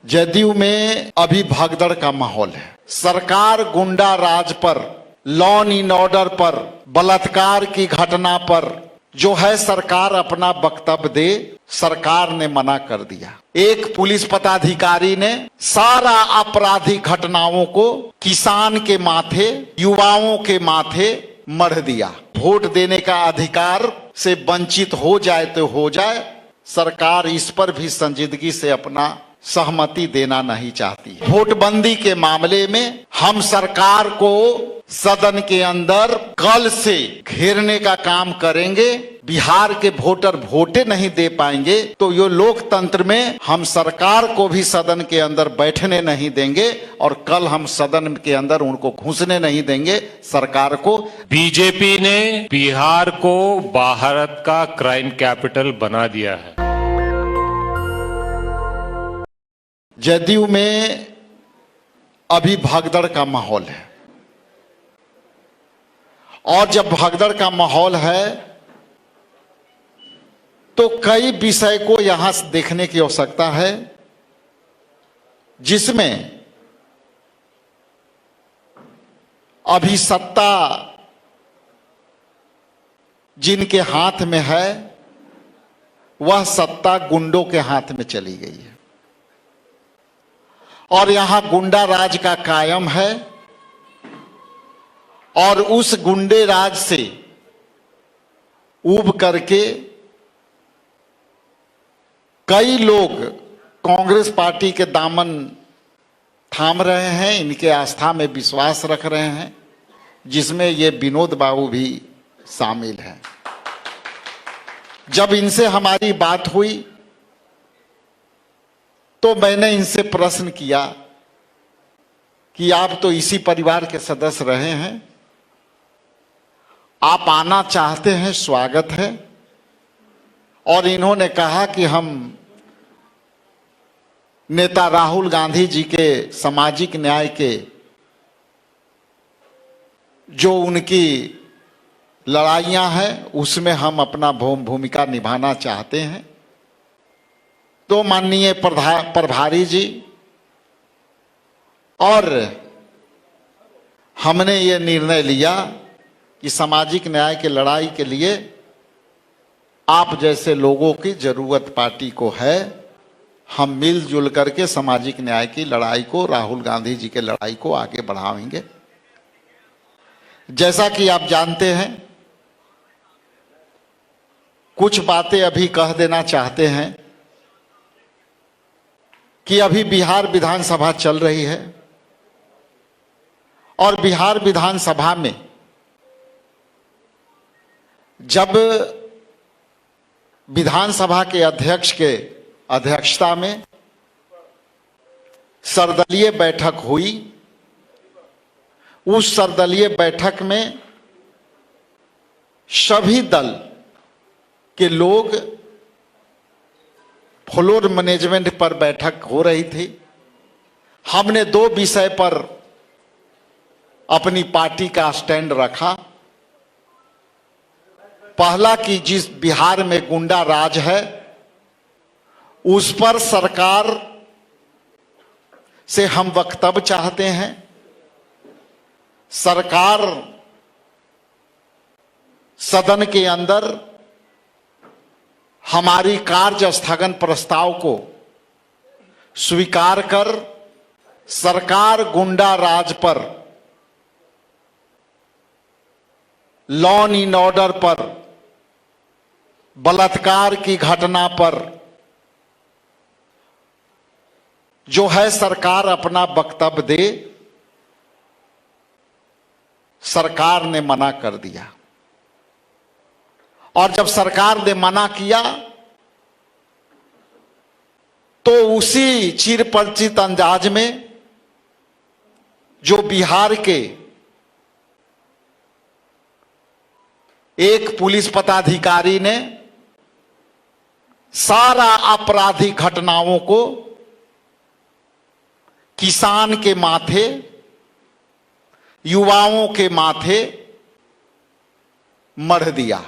जदयू में अभी भगदड़ का माहौल है। सरकार गुंडा राज पर, लॉ एंड ऑर्डर पर, बलात्कार की घटना पर जो है सरकार अपना वक्तव्य दे, सरकार ने मना कर दिया। एक पुलिस पदाधिकारी ने सारा आपराधिक घटनाओं को किसान के माथे, युवाओं के माथे मढ़ दिया। वोट देने का अधिकार से वंचित हो जाए तो हो जाए, सरकार इस पर भी संजीदगी से अपना सहमति देना नहीं चाहती। वोटबंदी के मामले में हम सरकार को सदन के अंदर कल से घेरने का काम करेंगे। बिहार के वोटर वोटे नहीं दे पाएंगे तो ये लोकतंत्र में हम सरकार को भी सदन के अंदर बैठने नहीं देंगे और कल हम सदन के अंदर उनको घुसने नहीं देंगे सरकार को। बीजेपी ने बिहार को भारत का क्राइम कैपिटल बना दिया है। जदयू में अभी भगदड़ का माहौल है और जब भगदड़ का माहौल है तो कई विषय को यहां से देखने की आवश्यकता है, जिसमें अभी सत्ता जिनके हाथ में है वह सत्ता गुंडों के हाथ में चली गई है और यहां गुंडा राज का कायम है और उस गुंडे राज से ऊब करके कई लोग कांग्रेस पार्टी के दामन थाम रहे हैं, इनके आस्था में विश्वास रख रहे हैं, जिसमें ये विनोद बाबू भी शामिल हैं। जब इनसे हमारी बात हुई तो मैंने इनसे प्रश्न किया कि आप तो इसी परिवार के सदस्य रहे हैं, आप आना चाहते हैं, स्वागत है। और इन्होंने कहा कि हम नेता राहुल गांधी जी के सामाजिक न्याय के जो उनकी लड़ाइयां हैं उसमें हम अपना भूमिका निभाना चाहते हैं। तो माननीय प्रभारी जी और हमने ये निर्णय लिया कि सामाजिक न्याय की लड़ाई के लिए आप जैसे लोगों की जरूरत पार्टी को है। हम मिलजुल करके सामाजिक न्याय की लड़ाई को, राहुल गांधी जी के लड़ाई को आगे बढ़ाएंगे। जैसा कि आप जानते हैं, कुछ बातें अभी कह देना चाहते हैं कि अभी बिहार विधानसभा चल रही है और बिहार विधानसभा में जब विधानसभा के अध्यक्ष के अध्यक्षता में सर्वदलीय बैठक हुई, उस सर्वदलीय बैठक में सभी दल के लोग, फ्लोर मैनेजमेंट पर बैठक हो रही थी। हमने दो विषय पर अपनी पार्टी का स्टैंड रखा। पहला कि जिस बिहार में गुंडा राज है उस पर सरकार से हम वक्तव्य चाहते हैं। सरकार सदन के अंदर हमारी कार्य स्थगन प्रस्ताव को स्वीकार कर सरकार गुंडा राज पर, लॉ एंड ऑर्डर पर, बलात्कार की घटना पर जो है सरकार अपना वक्तव्य दे, सरकार ने मना कर दिया। और जब सरकार ने मना किया तो उसी चिरपरिचित अंदाज में जो बिहार के एक पुलिस पदाधिकारी ने सारा आपराधिक घटनाओं को किसान के माथे, युवाओं के माथे मढ़ दिया।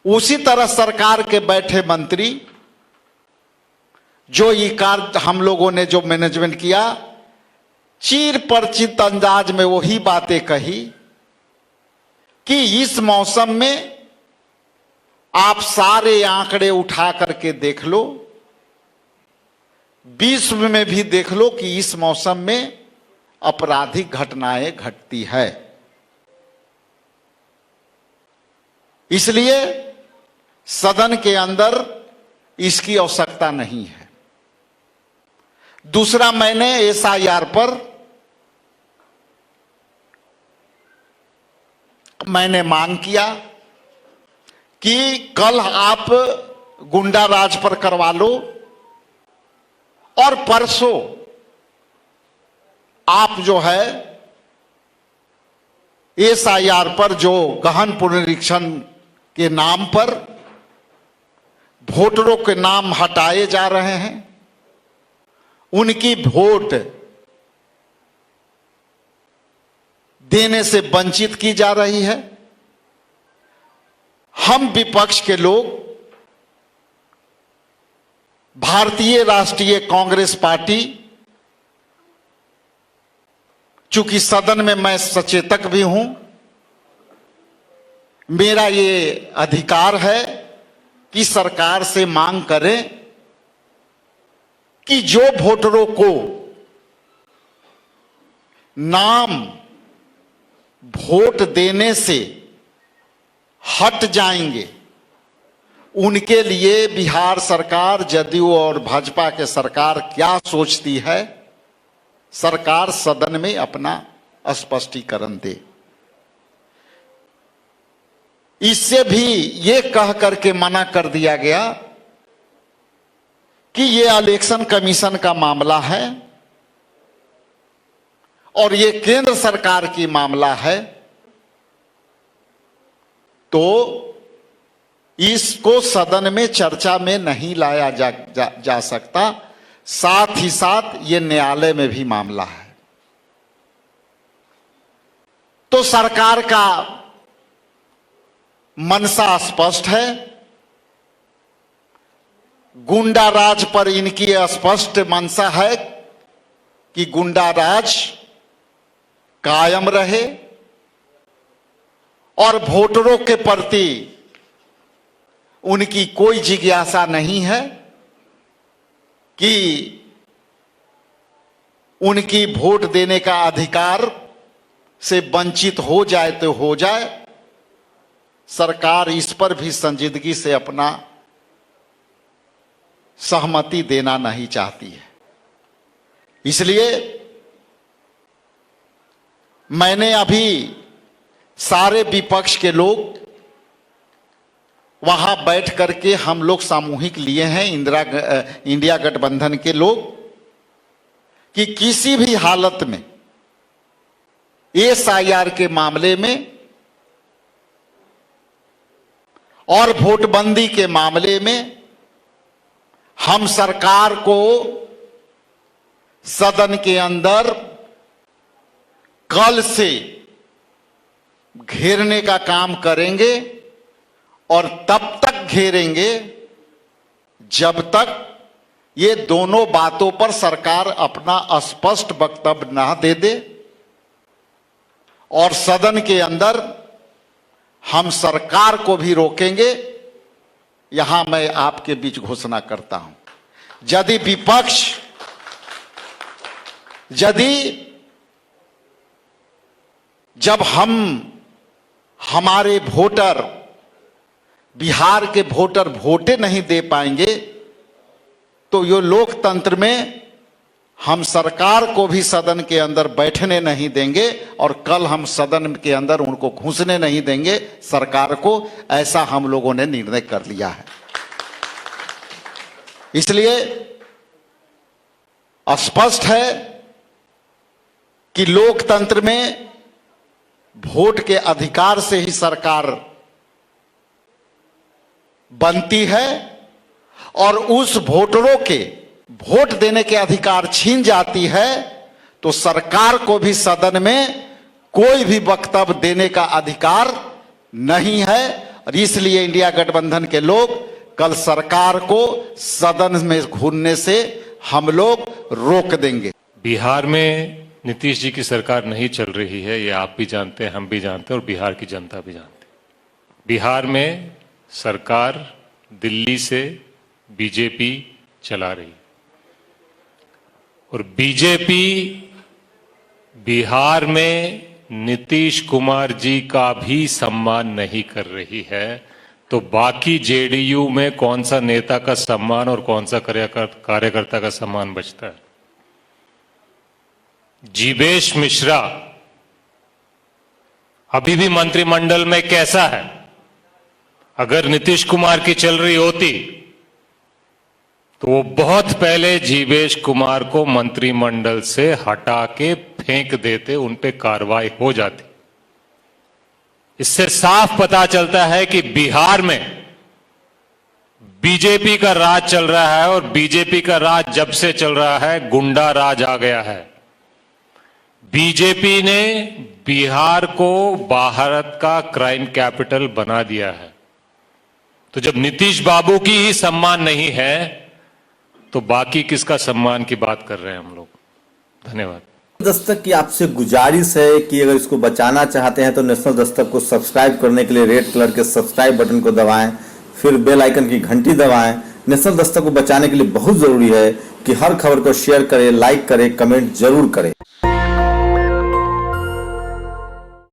उसी तरह सरकार के बैठे मंत्री जो ये कार्य हम लोगों ने जो मैनेजमेंट किया, चीर परिचित अंदाज में वही बातें कही कि इस मौसम में आप सारे आंकड़े उठा करके देख लो, विश्व में भी देख लो कि इस मौसम में आपराधिक घटनाएं घटती है। इसलिए सदन के अंदर इसकी आवश्यकता नहीं है। दूसरा, मैंने एसआईआर पर मैंने मांग किया कि कल आप गुंडा राज पर करवा लो और परसों आप जो है एसआईआर पर जो गहन पुनरीक्षण के नाम पर वोटरों के नाम हटाए जा रहे हैं, उनकी वोट देने से वंचित की जा रही है। हम विपक्ष के लोग भारतीय राष्ट्रीय कांग्रेस पार्टी, चूंकि सदन में मैं सचेतक भी हूं, मेरा ये अधिकार है कि सरकार से मांग करें कि जो वोटरों को नाम वोट देने से हट जाएंगे, उनके लिए बिहार सरकार, जदयू और भाजपा के सरकार क्या सोचती है, सरकार सदन में अपना स्पष्टीकरण दे। इससे भी ये कह करके मना कर दिया गया कि ये इलेक्शन कमीशन का मामला है और ये केंद्र सरकार की मामला है, तो इसको सदन में चर्चा में नहीं लाया जा सकता। साथ ही साथ ये न्यायालय में भी मामला है। तो सरकार का मनसा स्पष्ट है, गुंडा राज पर इनकी स्पष्ट मंशा है कि गुंडा राज कायम रहे और वोटरों के प्रति उनकी कोई जिज्ञासा नहीं है कि उनकी वोट देने का अधिकार से वंचित हो जाए तो हो जाए। सरकार इस पर भी संजीदगी से अपना सहमति देना नहीं चाहती है। इसलिए मैंने अभी सारे विपक्ष के लोग वहां बैठ करके हम लोग सामूहिक लिए हैं, इंडिया गठबंधन के लोग, कि किसी भी हालत में एसआईआर के मामले में और वोटबंदी के मामले में हम सरकार को सदन के अंदर कल से घेरने का काम करेंगे और तब तक घेरेंगे जब तक ये दोनों बातों पर सरकार अपना स्पष्ट वक्तव्य ना दे दे। और सदन के अंदर हम सरकार को भी रोकेंगे। यहां मैं आपके बीच घोषणा करता हूं, यदि विपक्ष जब हमारे वोटर, बिहार के वोटर वोटे नहीं दे पाएंगे, तो ये लोकतंत्र में हम सरकार को भी सदन के अंदर बैठने नहीं देंगे और कल हम सदन के अंदर उनको घुसने नहीं देंगे सरकार को। ऐसा हम लोगों ने निर्णय कर लिया है। इसलिए स्पष्ट है कि लोकतंत्र में वोट के अधिकार से ही सरकार बनती है और उस वोटरों के वोट देने के अधिकार छीन जाती है तो सरकार को भी सदन में कोई भी वक्तव्य देने का अधिकार नहीं है। और इसलिए इंडिया गठबंधन के लोग कल सरकार को सदन में घूमने से हम लोग रोक देंगे। बिहार में नीतीश जी की सरकार नहीं चल रही है, ये आप भी जानते हैं, हम भी जानते हैं और बिहार की जनता भी जानती है। बिहार में सरकार दिल्ली से बीजेपी चला रही है और बीजेपी बिहार में नीतीश कुमार जी का भी सम्मान नहीं कर रही है, तो बाकी जेडीयू में कौन सा नेता का सम्मान और कौन सा कार्यकर्ता का सम्मान बचता है? जीवेश मिश्रा अभी भी मंत्रिमंडल में कैसा है? अगर नीतीश कुमार की चल रही होती तो वो बहुत पहले जीवेश कुमार को मंत्रिमंडल से हटा के फेंक देते, उन पे कार्रवाई हो जाती। इससे साफ पता चलता है कि बिहार में बीजेपी का राज चल रहा है और बीजेपी का राज जब से चल रहा है गुंडा राज आ गया है। बीजेपी ने बिहार को भारत का क्राइम कैपिटल बना दिया है। तो जब नीतीश बाबू की ही सम्मान नहीं है तो बाकी किसका सम्मान की बात कर रहे हैं हम लोग? धन्यवाद। दस्तक की आपसे गुजारिश है कि अगर इसको बचाना चाहते हैं तो नेशनल दस्तक को सब्सक्राइब करने के लिए रेड कलर के सब्सक्राइब बटन को दबाएं, फिर बेल आइकन की घंटी दबाएं। नेशनल दस्तक को बचाने के लिए बहुत जरूरी है कि हर खबर को शेयर करें, लाइक करें, कमेंट जरूर करें।